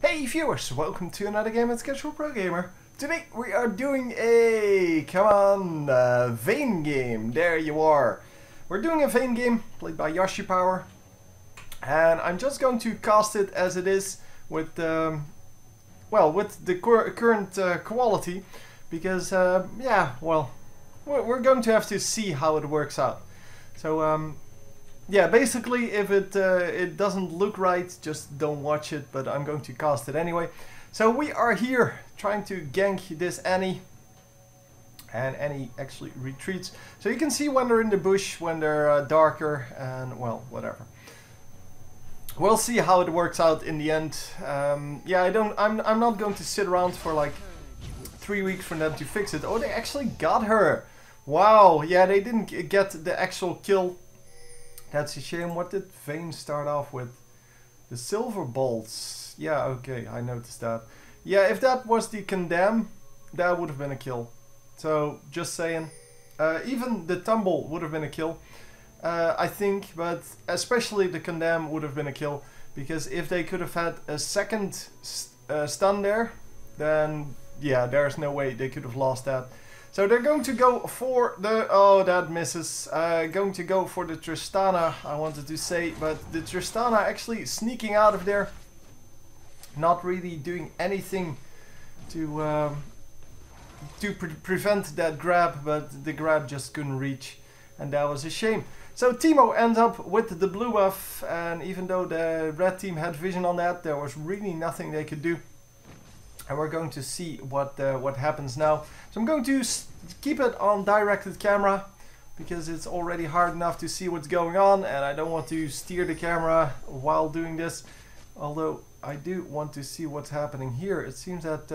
Hey viewers, welcome to another game at Schedule Pro Gamer. Today we are doing a, Vayne game. There you are. We're doing a Vayne game played by Yoshi Power. And I'm just going to cast it as it is with, with the current quality. Because, we're going to have to see how it works out. So, yeah, basically, if it doesn't look right, just don't watch it, but I'm going to cast it anyway. So we are here trying to gank this Annie, and Annie actually retreats. So you can see when they're in the bush, when they're darker, and well, whatever. We'll see how it works out in the end. Yeah, I'm not going to sit around for like 3 weeks for them to fix it. Oh, they actually got her. Wow, yeah, they didn't get the actual kill. That's a shame. What did Vayne start off with? The silver bolts. Yeah, okay, I noticed that. Yeah, if that was the condemn, that would have been a kill. So, just saying. Even the tumble would have been a kill, I think. But especially the condemn would have been a kill. Because if they could have had a second stun there, then yeah, there's no way they could have lost that. So they're going to go for the... Oh, that misses. Going to go for the Tristana, I wanted to say. But the Tristana actually sneaking out of there. Not really doing anything to prevent that grab. But the grab just couldn't reach. And that was a shame. So Teemo ends up with the blue buff. And even though the red team had vision on that, there was really nothing they could do. And we're going to see what happens now. So I'm going to keep it on directed camera, because it's already hard enough to see what's going on, and I don't want to steer the camera while doing this. Although I do want to see what's happening here. It seems that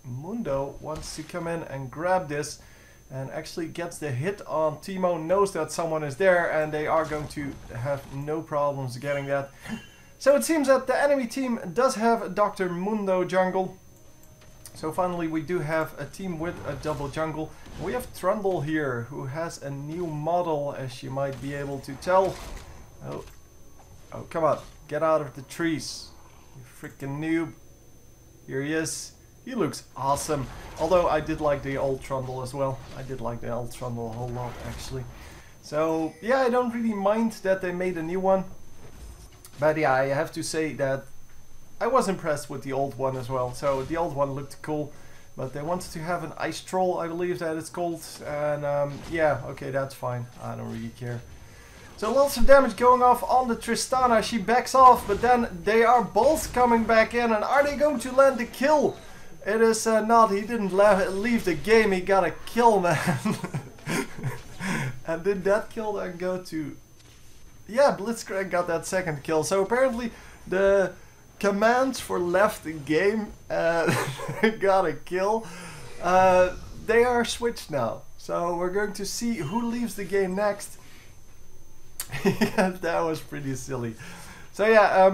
Mundo wants to come in and grab this, and actually gets the hit on Teemo, knows that someone is there, and they are going to have no problems getting that. So it seems that the enemy team does have Dr. Mundo jungle. So finally we do have a team with a double jungle. We have Trundle here, who has a new model, as you might be able to tell. Oh, come on, get out of the trees, you freaking noob. Here he is. He looks awesome. Although I did like the old Trundle as well. I did like the old Trundle a whole lot, actually. So yeah, I don't really mind that they made a new one. But yeah, I have to say that I was impressed with the old one as well. So the old one looked cool, but they wanted to have an ice troll, I believe that it's called. And yeah, okay, that's fine. I don't really care. So lots of damage going off on the Tristana. She backs off, but then they are both coming back in. And are they going to land the kill? It is not. He didn't leave the game. He got a kill, man. And did that kill then go to... Yeah, Blitzcrank got that second kill. So apparently the commands for left the game got a kill. They are switched now. So we're going to see who leaves the game next. Yeah, that was pretty silly. So yeah,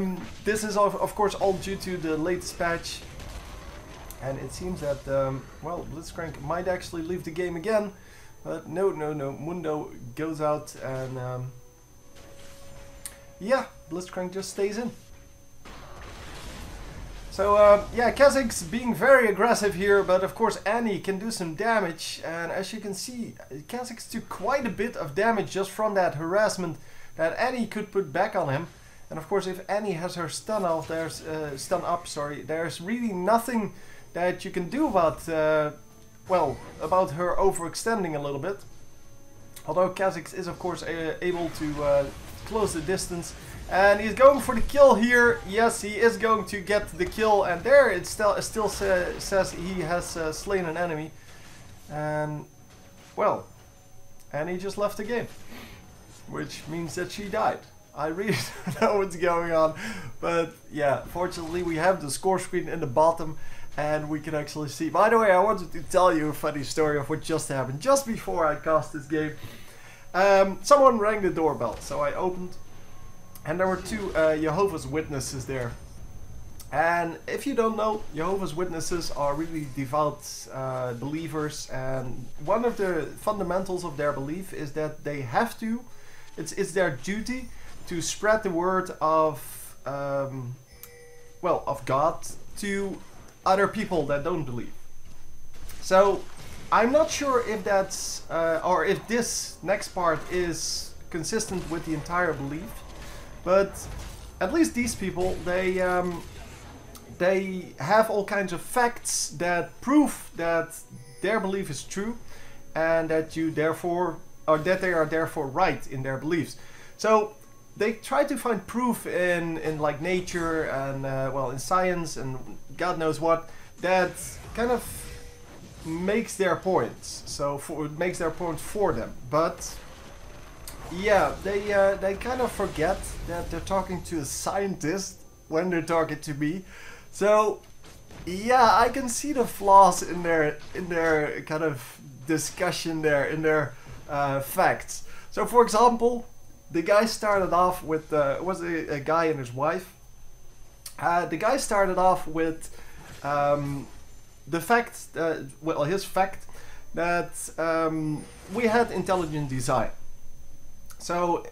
this is of course all due to the latest patch. And it seems that, well, Blitzcrank might actually leave the game again. But no. Mundo goes out and... yeah, Blitzcrank just stays in. So, yeah, Kha'Zix being very aggressive here, but of course Annie can do some damage. And as you can see, Kha'Zix took quite a bit of damage just from that harassment that Annie could put back on him. And of course, if Annie has her stun off, there's there's really nothing that you can do about, about her overextending a little bit. Although Kha'Zix is of course able to close the distance, and he's going for the kill here. Yes, he is going to get the kill, and there it still says he has slain an enemy. And well, and he just left the game, which means that she died. I really don't know what's going on, but yeah, fortunately we have the score screen in the bottom, and we can actually see. By the way, I wanted to tell you a funny story of what just happened just before I cast this game. Someone rang the doorbell, so I opened, and there were two Jehovah's Witnesses there. And if you don't know, Jehovah's Witnesses are really devout believers, and one of the fundamentals of their belief is that they have to, it's their duty to spread the word of well, of God to other people that don't believe. So I'm not sure if that's or if this next part is consistent with the entire belief, but at least these people, they have all kinds of facts that prove that their belief is true, and that you therefore, or that they are therefore right in their beliefs. So they try to find proof in like nature and well, in science and God knows what, that kind of makes their points. So it makes their points for them. But yeah, they kind of forget that they're talking to a scientist when they're talking to me. So yeah, I can see the flaws in their kind of discussion there, in their facts. So for example, the guy started off with it was a guy and his wife. The guy started off with the fact, well, his fact that we had intelligent design. So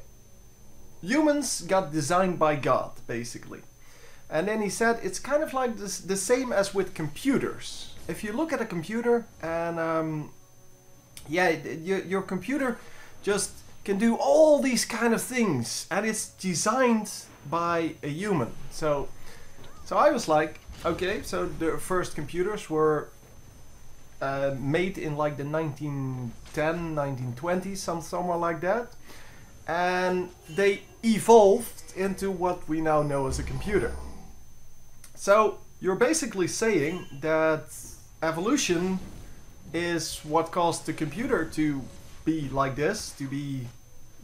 humans got designed by God, basically. And then he said it's kind of like this, the same as with computers. If you look at a computer and yeah, your computer just can do all these kind of things, and it's designed by a human. So I was like, okay, so the first computers were made in like the 1910, 1920s, somewhere like that, and they evolved into what we now know as a computer. So you're basically saying that evolution is what caused the computer to be like this, to be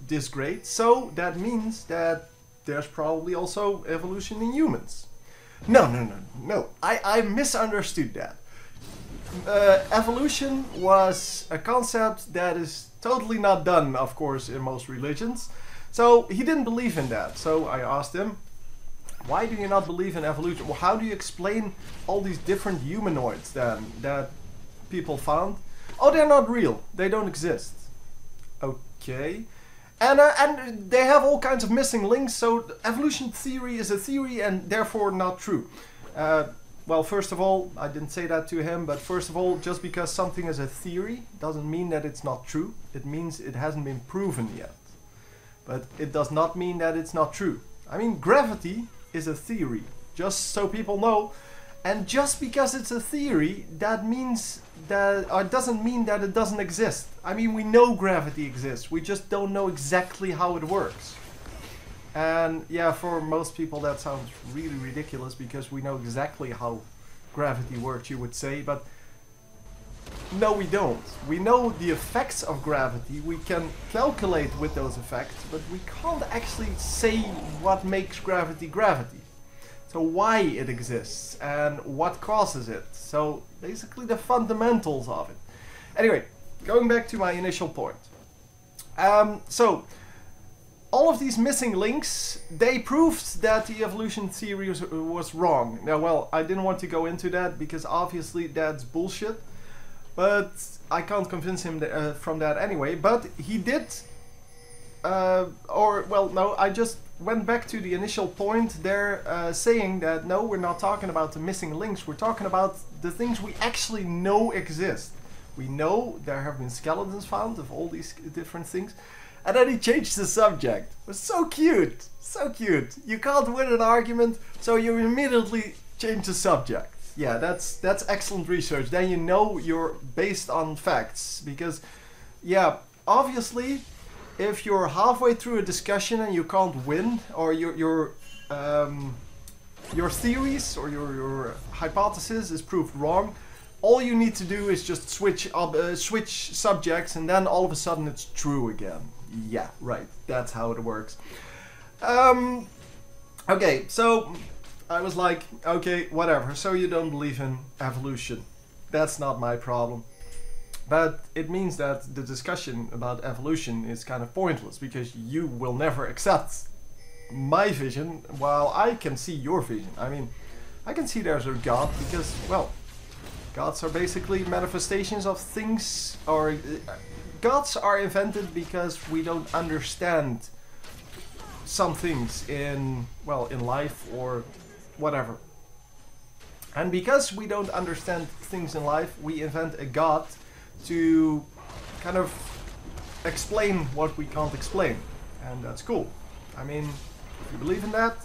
this great. So that means that there's probably also evolution in humans. No. I misunderstood that. Evolution was a concept that is totally not done, of course, in most religions. So he didn't believe in that. So I asked him, why do you not believe in evolution? Well, how do you explain all these different humanoids then that people found? Oh, they're not real. They don't exist. Okay. And they have all kinds of missing links, so evolution theory is a theory and therefore not true. Well, first of all, I didn't say that to him, but first of all, just because something is a theory doesn't mean that it's not true. It means it hasn't been proven yet. But it does not mean that it's not true. I mean, gravity is a theory, just so people know. And just because it's a theory, that means that, or doesn't mean that it doesn't exist. I mean, we know gravity exists, we just don't know exactly how it works. And yeah, for most people that sounds really ridiculous, because we know exactly how gravity works, you would say, but no, we don't. We know the effects of gravity, we can calculate with those effects, but we can't actually say what makes gravity gravity. So why it exists and what causes it. So basically the fundamentals of it. Anyway, going back to my initial point. So all of these missing links, they proved that the evolution theory was wrong. Now, well, I didn't want to go into that because obviously that's bullshit. But I can't convince him from that anyway. But he did, I just went back to the initial point there, saying that no, we're not talking about the missing links, we're talking about the things we actually know exist. We know there have been skeletons found of all these different things. And then he changed the subject. It was so cute, so cute. You can't win an argument, so you immediately change the subject. Yeah, that's excellent research. Then you know you're based on facts, because yeah, obviously if you're halfway through a discussion and you can't win, or your theories or your hypothesis is proved wrong, all you need to do is just switch subjects, and then all of a sudden it's true again. Yeah, right. That's how it works. Okay, so I was like, okay, whatever. So you don't believe in evolution. That's not my problem. But it means that the discussion about evolution is kind of pointless, because you will never accept my vision while I can see your vision. I mean, I can see there's a God because, well, gods are basically manifestations of things, or gods are invented because we don't understand some things in life or whatever. And because we don't understand things in life, we invent a god to kind of explain what we can't explain. And that's cool. I mean, if you believe in that,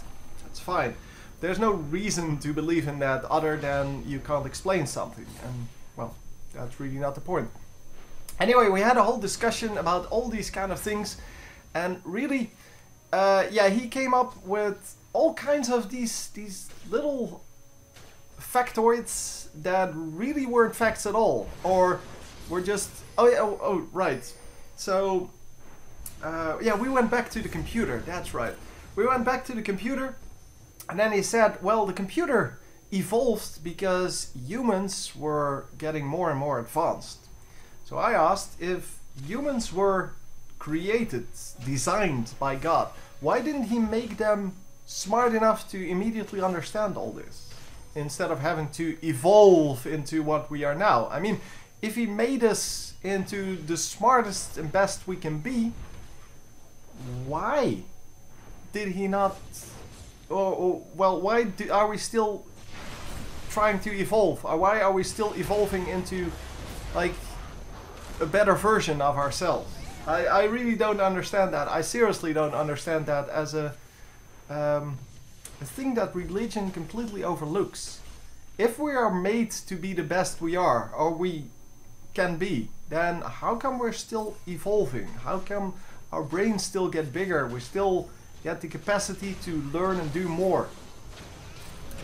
that's fine. There's no reason to believe in that other than you can't explain something. And, well, that's really not the point. Anyway, we had a whole discussion about all these kind of things. And really, yeah, he came up with all kinds of these little factoids that really weren't facts at all. Or were just... Oh, yeah, oh right. So, yeah, we went back to the computer. That's right. We went back to the computer. And then he said, well, the computer evolved because humans were getting more and more advanced. So I asked, if humans were created, designed by God, why didn't he make them smart enough to immediately understand all this, instead of having to evolve into what we are now? I mean, if he made us into the smartest and best we can be, why did he not... well, why are we still trying to evolve? Or why are we still evolving into, like, a better version of ourselves? I really don't understand that. I seriously don't understand that as a thing that religion completely overlooks. If we are made to be the best we are, or we can be, then how come we're still evolving? How come our brains still get bigger? We still get the capacity to learn and do more.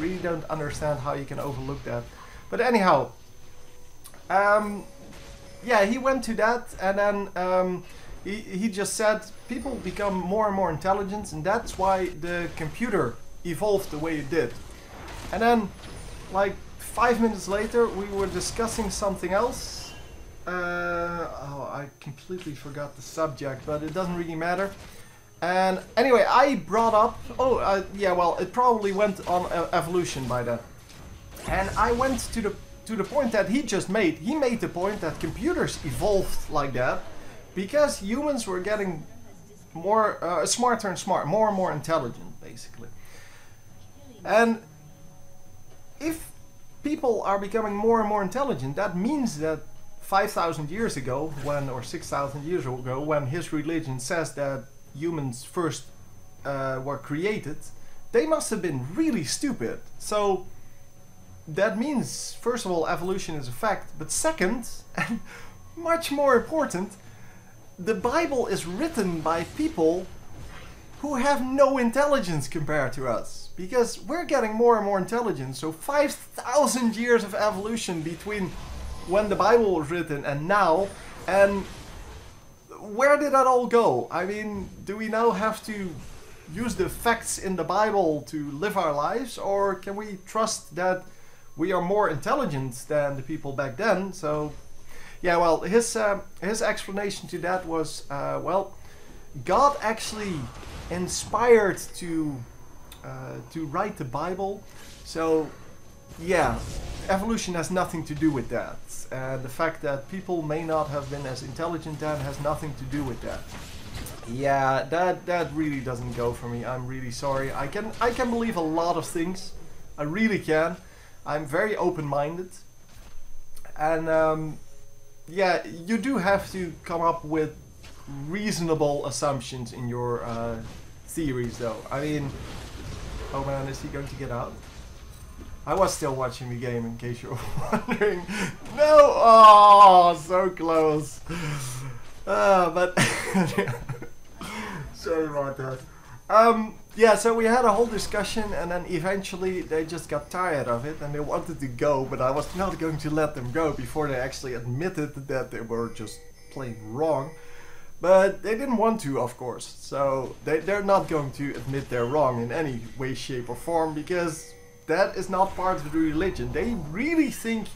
Really don't understand how you can overlook that. But anyhow, yeah, he went to that, and then he just said people become more and more intelligent, and that's why the computer evolved the way it did. And then, like 5 minutes later, we were discussing something else. Oh, I completely forgot the subject, but it doesn't really matter. And anyway, I brought up, yeah, well, it probably went on evolution by then. And I went to the point that he just made. He made the point that computers evolved like that because humans were getting more smarter and smarter, more and more intelligent, basically. And if people are becoming more and more intelligent, that means that 5,000 years ago, or 6,000 years ago, when his religion says that humans first were created, they must have been really stupid. So that means, first of all, evolution is a fact, but second, and much more important, the Bible is written by people who have no intelligence compared to us, because we're getting more and more intelligent. So 5,000 years of evolution between when the Bible was written and now, and where did that all go? I mean, do we now have to use the facts in the Bible to live our lives, or can we trust that we are more intelligent than the people back then? So, yeah, well, his explanation to that was, well, God actually inspired to write the Bible. So, yeah, evolution has nothing to do with that. And the fact that people may not have been as intelligent then has nothing to do with that. Yeah, that really doesn't go for me. I'm really sorry. I can believe a lot of things. I really can. I'm very open-minded. And yeah, you do have to come up with reasonable assumptions in your theories, though. I mean, oh man, is he going to get out? I was still watching the game, in case you're wondering. No! Oh, so close. But sorry about that. Yeah, so we had a whole discussion, and then eventually they just got tired of it and they wanted to go, but I was not going to let them go before they actually admitted that they were just plain wrong. But they didn't want to, of course. So they're not going to admit they're wrong in any way, shape or form, because that is not part of the religion. They really think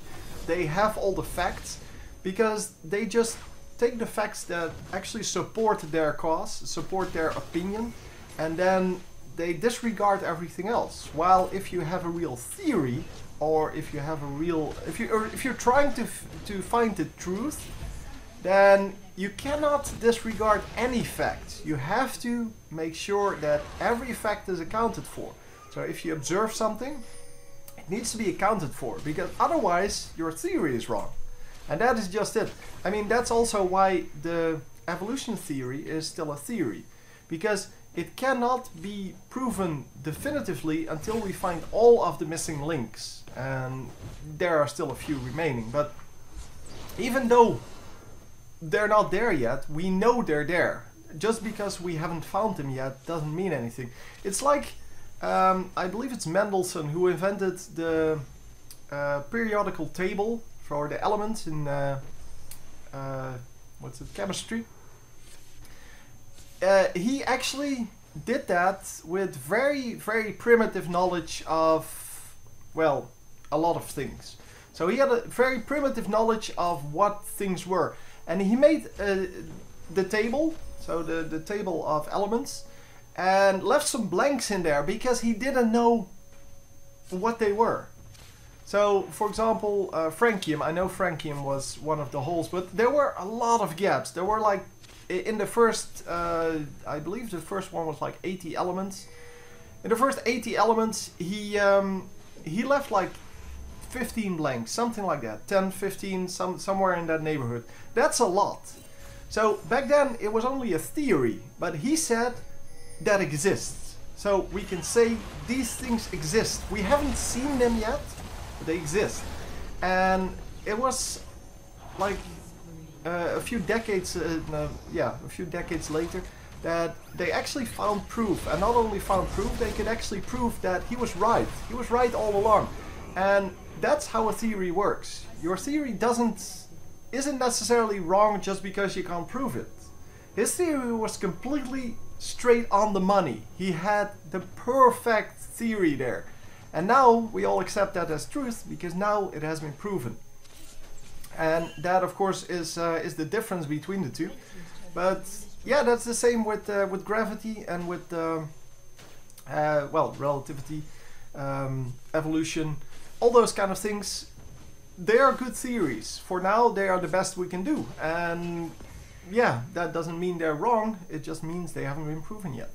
they have all the facts because they just take the facts that actually support their cause, support their opinion, and then they disregard everything else. While if you have a real theory, or if you have a real, if you're trying to find the truth, then you cannot disregard any fact. You have to make sure that every fact is accounted for. So if you observe something, It needs to be accounted for, because otherwise your theory is wrong. And that is just it. I mean, that's also why the evolution theory is still a theory, because it cannot be proven definitively until we find all of the missing links. And there are still a few remaining, but even though they're not there yet, we know they're there. Just because we haven't found them yet doesn't mean anything. It's like, I believe it's Mendelssohn who invented the periodical table for the elements in what's it, chemistry. He actually did that with very, very primitive knowledge of, well, a lot of things. So he had a very primitive knowledge of what things were. And he made the table, so the table of elements, and left some blanks in there because he didn't know what they were. So, for example, francium. I know francium was one of the holes, but there were a lot of gaps. There were like, in the first, I believe the first one was like 80 elements. In the first 80 elements, he left like 15 blanks, something like that. 10, 15, somewhere in that neighborhood. That's a lot. So back then it was only a theory, but he said that exists. So we can say these things exist. We haven't seen them yet, but they exist. And it was like a few decades, a few decades later, that they actually found proof. And not only found proof, they could actually prove that he was right. He was right all along. And that's how a theory works. Your theory isn't necessarily wrong just because you can't prove it. His theory was completely straight on the money. He had the perfect theory there. And now we all accept that as truth because now it has been proven. And that, of course, is the difference between the two. But yeah, that's the same with gravity and with well, relativity, evolution, all those kind of things. They are good theories. For now, they are the best we can do. And yeah, that doesn't mean they're wrong. It just means they haven't been proven yet.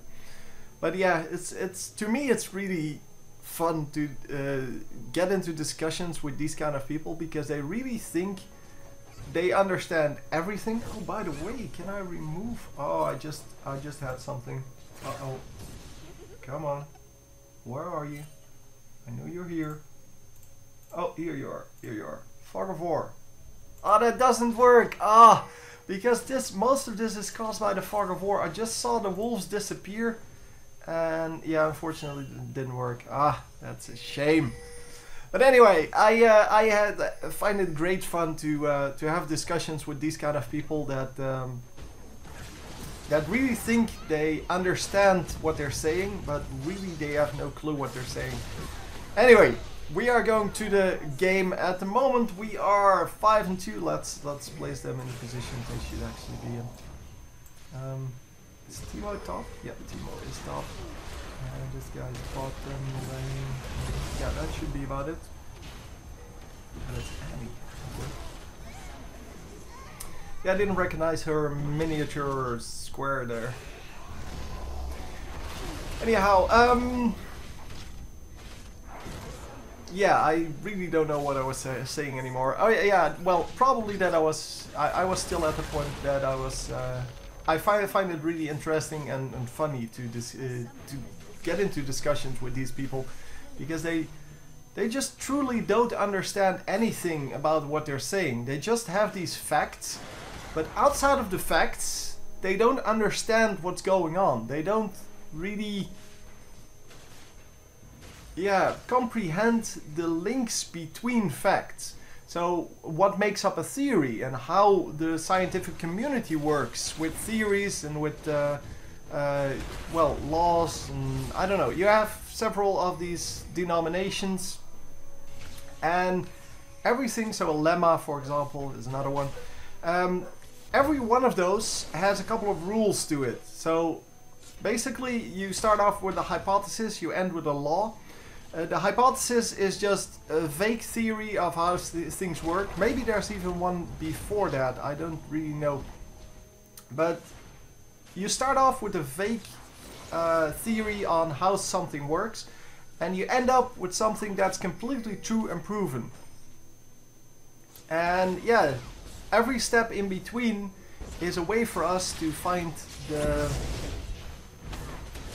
But yeah, it's to me, it's really fun to get into discussions with these kind of people because they really think they understand everything. Oh, by the way, can I remove? Oh, I just had something. Uh-oh. Come on. Where are you? I know you're here. Oh, here you are. Here you are. Fog of War. Oh, that doesn't work. Ah, because most of this is caused by the Fog of War. I just saw the wolves disappear. And yeah, unfortunately it didn't work. Ah, that's a shame. But anyway, I find it great fun to have discussions with these kind of people that that really think they understand what they're saying, but really they have no clue what they're saying. Anyway, we are going to the game. At the moment we are 5-2. Let's place them in the position they should actually be in. Is Timo top? Yeah, Timo is top. And this guy's bottom lane. Yeah, that should be about it. And it's Annie. Okay. Yeah, I didn't recognize her miniature square there. Anyhow, yeah, I really don't know what I was saying anymore. Oh yeah, well, probably that I was still at the point that I was. I find it really interesting and funny to get into discussions with these people because they just truly don't understand anything about what they're saying. They just have these facts, but outside of the facts, they don't understand what's going on. They don't really, yeah, comprehend the links between facts. So what makes up a theory and how the scientific community works with theories and with well, laws and I don't know. You have several of these denominations and everything. So a lemma, for example, is another one. Every one of those has a couple of rules to it. So basically you start off with a hypothesis, you end with a law. The hypothesis is just a vague theory of how things work. Maybe there's even one before that, I don't really know. But you start off with a vague theory on how something works. And you end up with something that's completely true and proven. And yeah, every step in between is a way for us to find the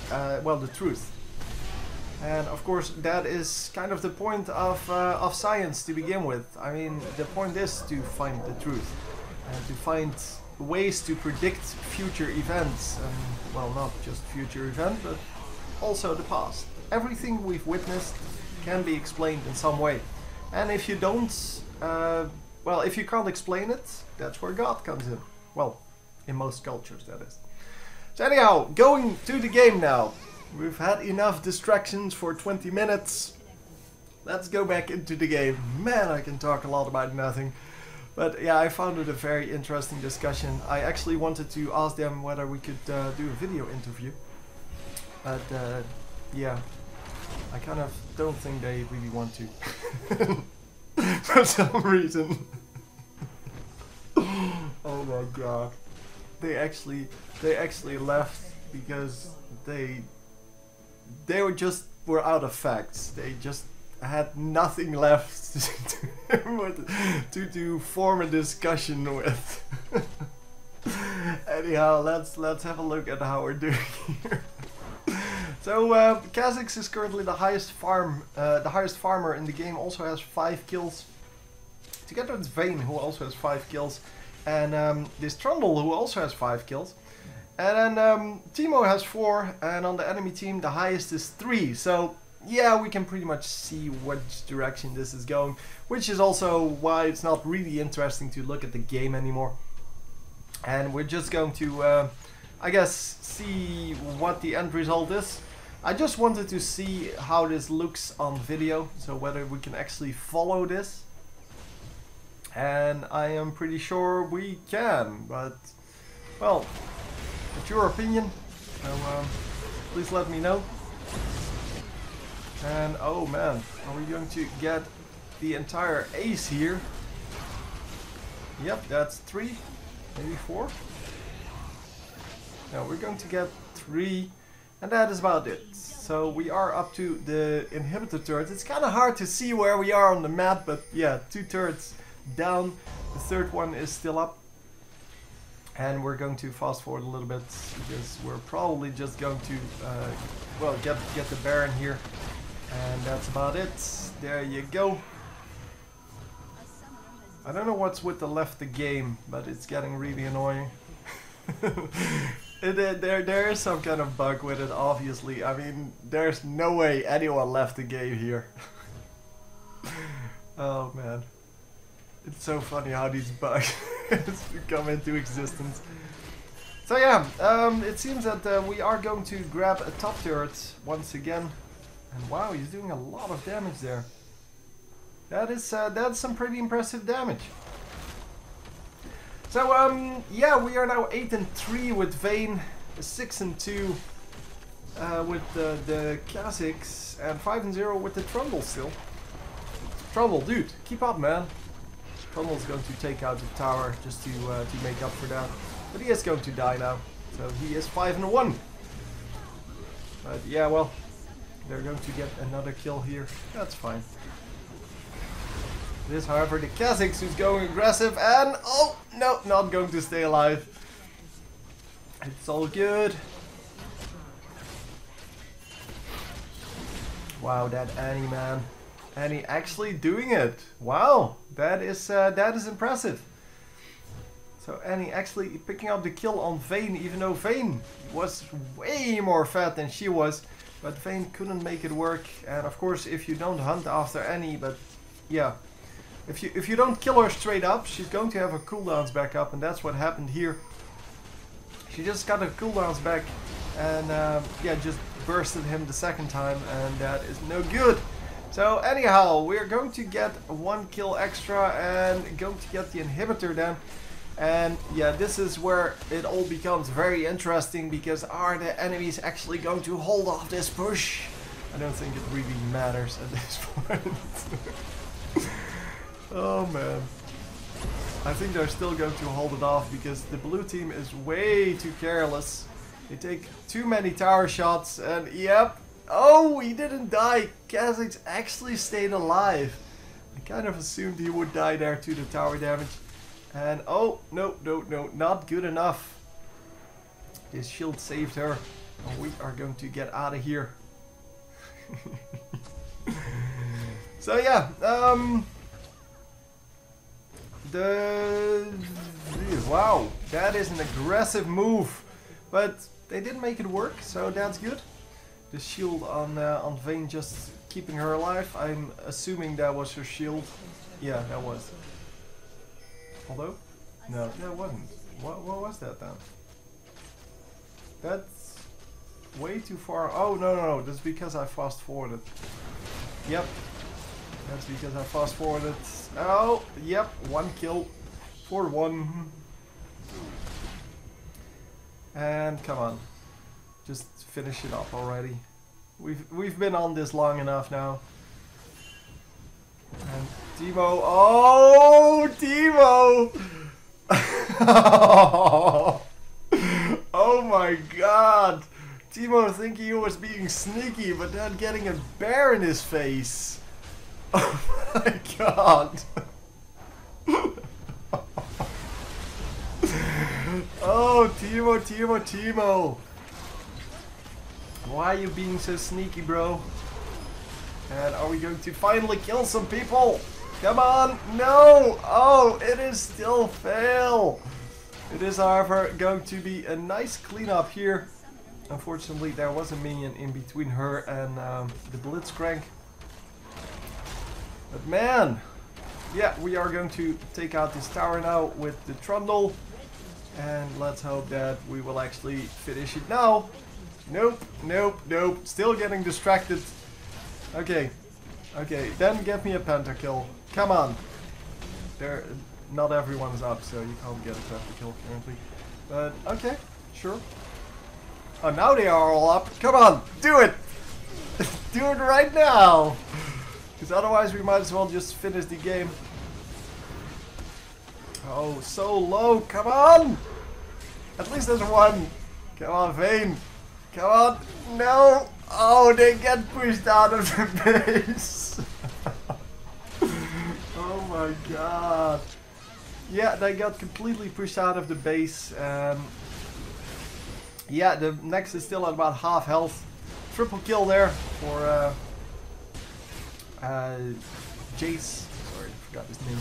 the truth. And of course, that is kind of the point of science to begin with. I mean, the point is to find the truth and to find ways to predict future events. Well, not just future events, but also the past. Everything we've witnessed can be explained in some way. And if you don't, if you can't explain it, that's where God comes in. Well, in most cultures, that is. So anyhow, going to the game now. We've had enough distractions for 20 minutes. Let's go back into the game. Man, I can talk a lot about nothing. But yeah, I found it a very interesting discussion. I actually wanted to ask them whether we could do a video interview. But yeah, I kind of don't think they really want to. For some reason. Oh my god. They actually left because they were out of facts. They just had nothing left to form a discussion with. Anyhow, let's have a look at how we're doing here. So Kha'Zix is currently the highest farmer in the game. Also has 5 kills. Together with Vayne, who also has 5 kills, and this Trundle, who also has 5 kills. And then Teemo has 4, and on the enemy team the highest is 3. So yeah, we can pretty much see which direction this is going, which is also why it's not really interesting to look at the game anymore. And we're just going to, I guess, see what the end result is. I just wanted to see how this looks on video, so whether we can actually follow this. And I am pretty sure we can, but well, it's your opinion, so please let me know. And oh man, are we going to get the entire ace here? Yep, that's 3, maybe 4. No, we're going to get 3, and that is about it. So we are up to the inhibitor turret. It's kind of hard to see where we are on the map, but yeah, 2 turrets down. The third one is still up. And we're going to fast forward a little bit because we're probably just going to get the Baron here. And that's about it. There you go. I don't know what's with the left the game, but it's getting really annoying. There is some kind of bug with it, obviously. I mean, there's no way anyone left the game here. Oh man. It's so funny how these bugs come into existence. So yeah, it seems that we are going to grab a top turret once again. And wow, he's doing a lot of damage there. That's some pretty impressive damage. So yeah, we are now 8-3 with Vayne, 6-2 with the Kha'Zix, and 5-0 with the Trundle still. Trundle, dude, keep up, man. Trundle's going to take out the tower just to make up for that. But he is going to die now. So he is 5-1. But yeah, well, they're going to get another kill here. That's fine. It is, however, the Kha'Zix who's going aggressive, and oh no, not going to stay alive. It's all good. Wow, that Annie, man. Annie actually doing it. Wow, that is impressive. So Annie actually picking up the kill on Vayne, even though Vayne was way more fat than she was. But Vayne couldn't make it work. And of course, if you don't hunt after Annie, but yeah, if you don't kill her straight up, she's going to have her cooldowns back up, and that's what happened here. She just got her cooldowns back, and yeah, just bursted him the second time, and that is no good. So anyhow, we're going to get 1 kill extra and going to get the inhibitor then. And yeah, this is where it all becomes very interesting, because are the enemies actually going to hold off this push? I don't think it really matters at this point. Oh man. I think they're still going to hold it off because the blue team is way too careless. They take too many tower shots, and yep, Oh, he didn't die. Kha'Zix actually stayed alive. I kind of assumed he would die there to the tower damage. And oh, no, not good enough. His shield saved her. And we are going to get out of here. So yeah, wow, that is an aggressive move. But they didn't make it work, so that's good. The shield on Vayne just keeping her alive. I'm assuming that was her shield. Yeah, that was. Although, no, that wasn't. What was that then? That's way too far. Oh no, that's because I fast forwarded. Yep, that's because I fast forwarded. Oh, yep, 1 kill for 1. And come on. Just finish it up already. We've been on this long enough now. And Teemo, oh Teemo! Oh my god! Teemo thinking he was being sneaky, but then getting a bear in his face. Oh my god! Oh Teemo! Why are you being so sneaky, bro? And are we going to finally kill some people? Come on! No! Oh, it is still fail! It is, however, going to be a nice cleanup here. Unfortunately, there was a minion in between her and the Blitzcrank. But man! Yeah, we are going to take out this tower now with the Trundle. And let's hope that we will actually finish it now. Nope. Still getting distracted. Okay, then get me a pentakill. Come on. Not everyone is up, so you can't get a pentakill currently. But okay, sure. Oh, now they are all up. Come on, do it! Do it right now! Because otherwise we might as well just finish the game. Oh, so low. Come on! At least there's 1. Come on, Vayne. Come on. No! Oh, they get pushed out of the base. Oh my god. Yeah, they got completely pushed out of the base. Yeah, the next is still at about half health. Triple kill there for Jace. Sorry, I forgot his name.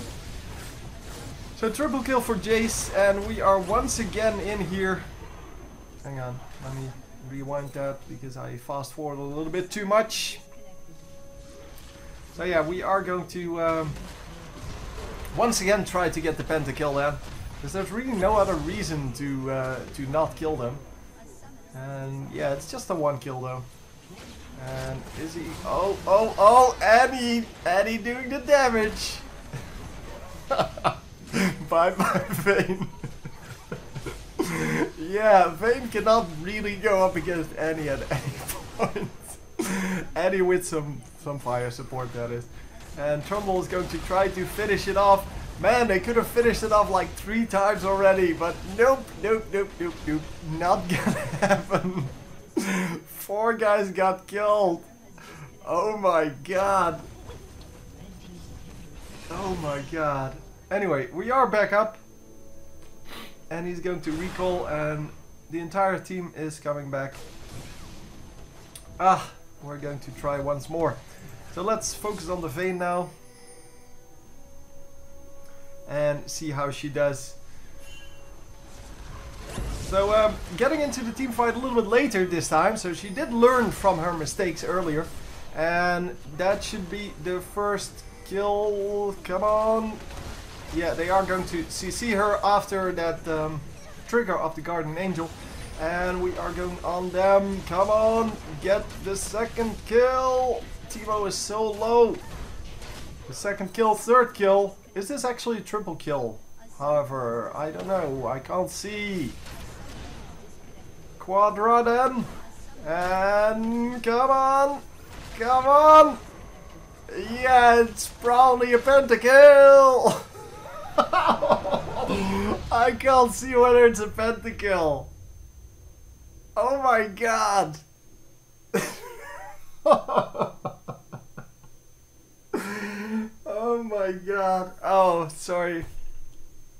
So triple kill for Jace, and we are once again in here. Hang on, let me rewind that because I fast forward a little bit too much. So yeah, we are going to once again try to get the pentakill then, because there's really no other reason to not kill them. And yeah, it's just a 1 kill though. And is he? Oh, Annie doing the damage. Bye Vayne. Yeah, Vayne cannot really go up against Annie at any point. Annie with some fire support, that is. And Trundle is going to try to finish it off. Man, they could have finished it off like 3 times already, but nope. Not gonna happen. 4 guys got killed. Oh my god. Oh my god. Anyway, we are back up. And he's going to recall, and the entire team is coming back. We're going to try once more. So let's focus on the Vayne now. And see how she does. So getting into the team fight a little bit later this time. So she did learn from her mistakes earlier. And that should be the first kill. Come on. Yeah, they are going to CC her after that trigger of the Guardian Angel. And we are going on them. Come on, get the second kill. Teemo is so low. The second kill, third kill. Is this actually a triple kill? However, I don't know. I can't see. Quadra then. And come on. Come on. Yeah, it's probably a pentakill. I can't see whether it's a pentakill. Oh my god. Oh my god. Oh, sorry.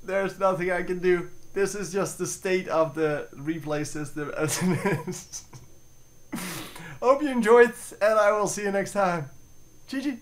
There's nothing I can do. This is just the state of the replay system as it is. Hope you enjoyed, and I will see you next time. GG.